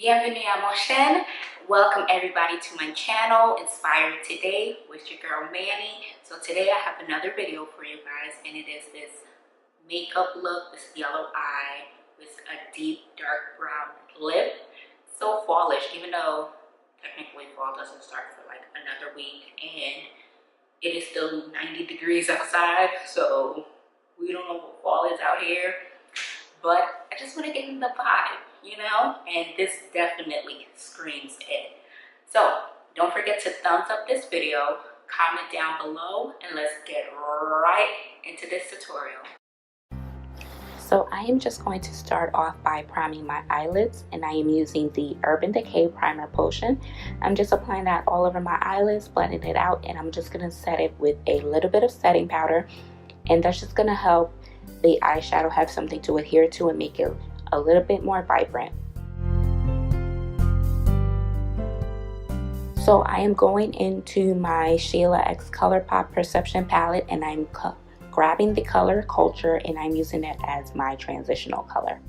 Bienvenue à mon chaîne. Welcome everybody to my channel, Inspired Today with your girl Manny. So today I have another video for you guys, and it is this makeup look, this yellow eye with a deep dark brown lip. So fallish, even though technically fall doesn't start for like another week, and it is still 90 degrees outside, so we don't know what fall is out here. But I just want to get in the vibe, you know? And this definitely screams it. So don't forget to thumbs up this video, comment down below, and let's get right into this tutorial. So I am just going to start off by priming my eyelids, and I am using the Urban Decay Primer Potion. I'm just applying that all over my eyelids, blending it out, and I'm just going to set it with a little bit of setting powder, and that's just going to help the eyeshadow have something to adhere to and make it a little bit more vibrant. So I am going into my Sheila X ColourPop Perception palette, and I'm grabbing the color Culture, and I'm using it as my transitional color.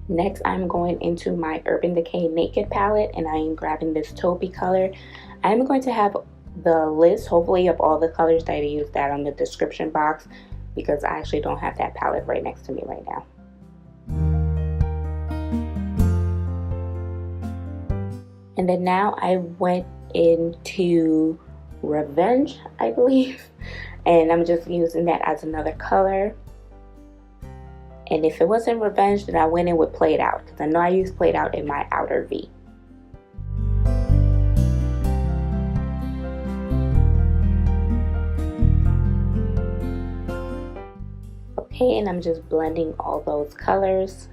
Next, I'm going into my Urban Decay Naked palette, and I am grabbing this taupey color. I'm going to have the list, hopefully, of all the colors that I used that on the description box, because I actually don't have that palette right next to me right now. And then now I went into Revenge, I believe, and I'm just using that as another color. And if it wasn't Revenge, then I went in with Played Out, because I know I used Played Out in my outer V. Okay, and I'm just blending all those colors.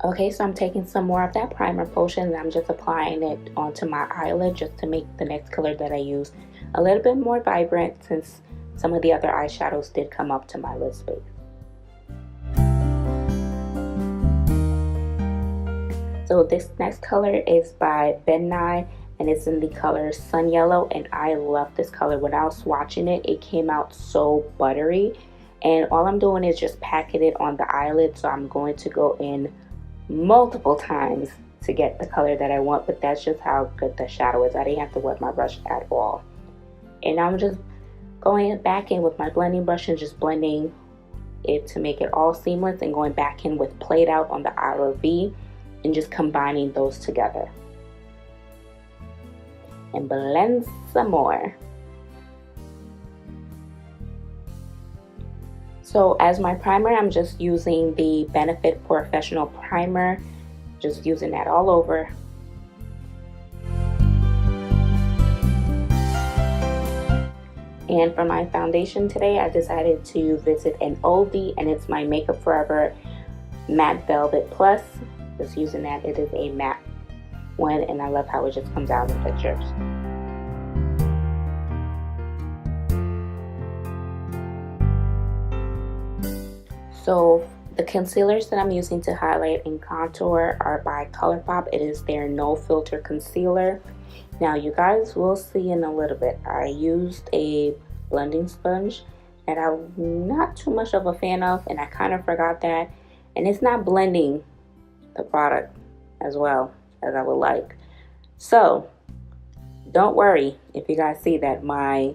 Okay, so I'm taking some more of that primer potion, and I'm just applying it onto my eyelid just to make the next color that I use a little bit more vibrant, since some of the other eyeshadows did come up to my lid space. So this next color is by Mannie, and it's in the color Sun Yellow, and I love this color. When I was swatching it, it came out so buttery, and all I'm doing is just packing it on the eyelid, so I'm going to go in multiple times to get the color that I want, but that's just how good the shadow is. I didn't have to wet my brush at all. And I'm just going back in with my blending brush and just blending it to make it all seamless, and going back in with Played Out on the outer V and just combining those together. And blend some more. So as my primer, I'm just using the Benefit Professional Primer, just using that all over. And for my foundation today, I decided to visit an oldie, and it's my Makeup Forever Matte Velvet Plus. Just using that, it is a matte one, and I love how it just comes out in pictures. So the concealers that I'm using to highlight and contour are by ColourPop. It is their No Filter Concealer. Now you guys will see in a little bit, I used a blending sponge that I'm not too much of a fan of, and I kind of forgot that. And it's not blending the product as well as I would like. So don't worry if you guys see that my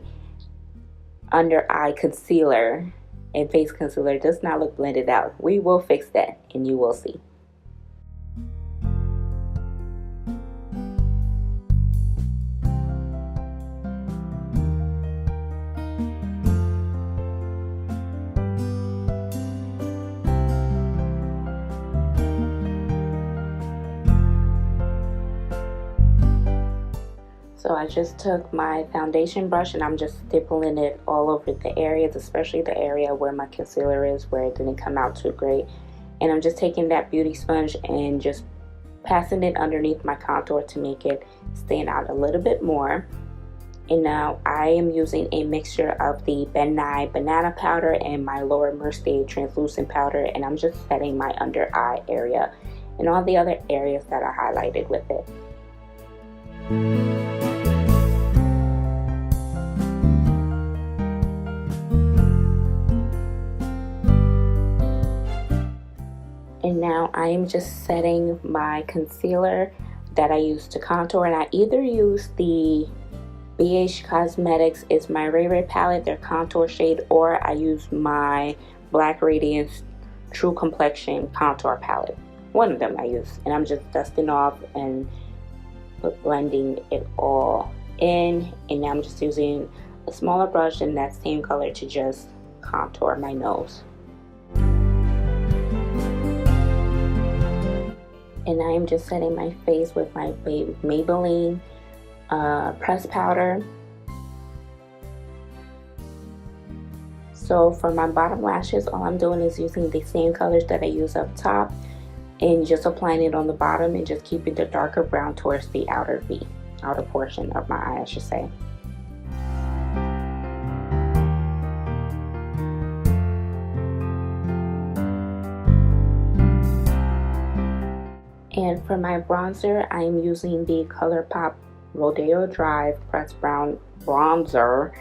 under eye concealer and face concealer does not look blended out. We will fix that, and you will see. So I just took my foundation brush, and I'm just stippling it all over the areas, especially the area where my concealer is, where it didn't come out too great. And I'm just taking that beauty sponge and just passing it underneath my contour to make it stand out a little bit more. And now I am using a mixture of the Mannie banana powder and my Laura Mercier translucent powder, and I'm just setting my under eye area. and all the other areas that I highlighted with it. And now I am just setting my concealer that I use to contour, and I either use the BH Cosmetics, it's my Ray Ray palette, their contour shade, or I use my Black Radiance True Complexion contour palette. One of them I use, and I'm just dusting off and blending it all in. And now I'm just using a smaller brush in that same color to just contour my nose. And I am just setting my face with my Maybelline press powder. So for my bottom lashes, all I'm doing is using the same colors that I use up top and just applying it on the bottom and just keeping the darker brown towards the outer portion of my eye, I should say. And for my bronzer, I am using the ColourPop Rodeo Drive Pressed Brown Bronzer.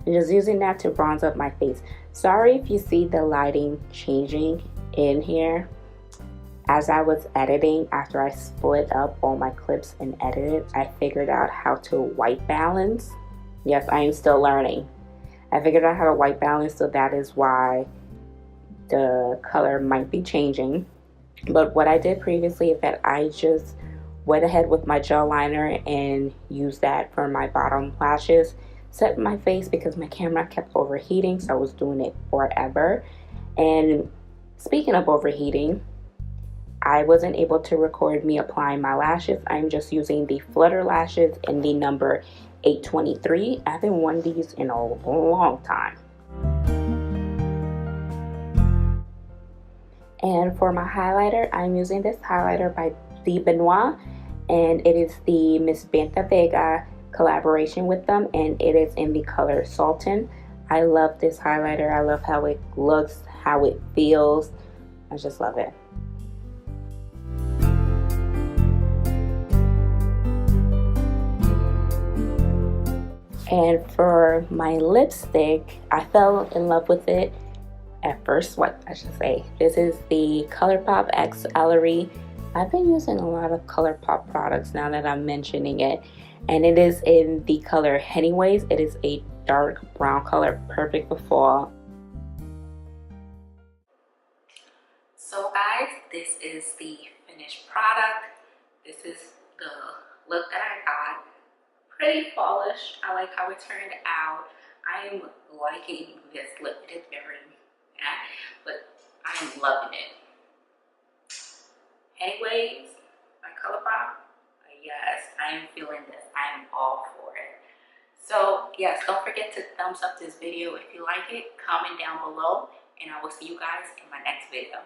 And just using that to bronze up my face. Sorry if you see the lighting changing in here. As I was editing, after I split up all my clips and edited, I figured out how to white balance. Yes, I am still learning. I figured out how to white balance, so that is why the color might be changing. But what I did previously is that I just went ahead with my gel liner and used that for my bottom lashes. Set my face because my camera kept overheating, so I was doing it forever. And speaking of overheating, I wasn't able to record me applying my lashes. I'm just using the Flutter lashes in the number 823. I haven't worn these in a long time. And for my highlighter, I'm using this highlighter by the Benoit, and it is the Miss Banta Vega collaboration with them, and it is in the color Sultan. I love this highlighter. I love how it looks, how it feels. I just love it. And for my lipstick, I fell in love with it at first, this is the ColourPop X Ellery. I've been using a lot of ColourPop products now that I'm mentioning it, and it is in the color Anyways. It is a dark brown color, perfect for fall. So guys, this is the finished product. This is the look that I got. Pretty polished. I like how it turned out. I am liking this lip. It is very matte, but I am loving it. Anyways, my ColourPop, yes, I am feeling this. I am all for it. So yes, don't forget to thumbs up this video if you like it. Comment down below, and I will see you guys in my next video.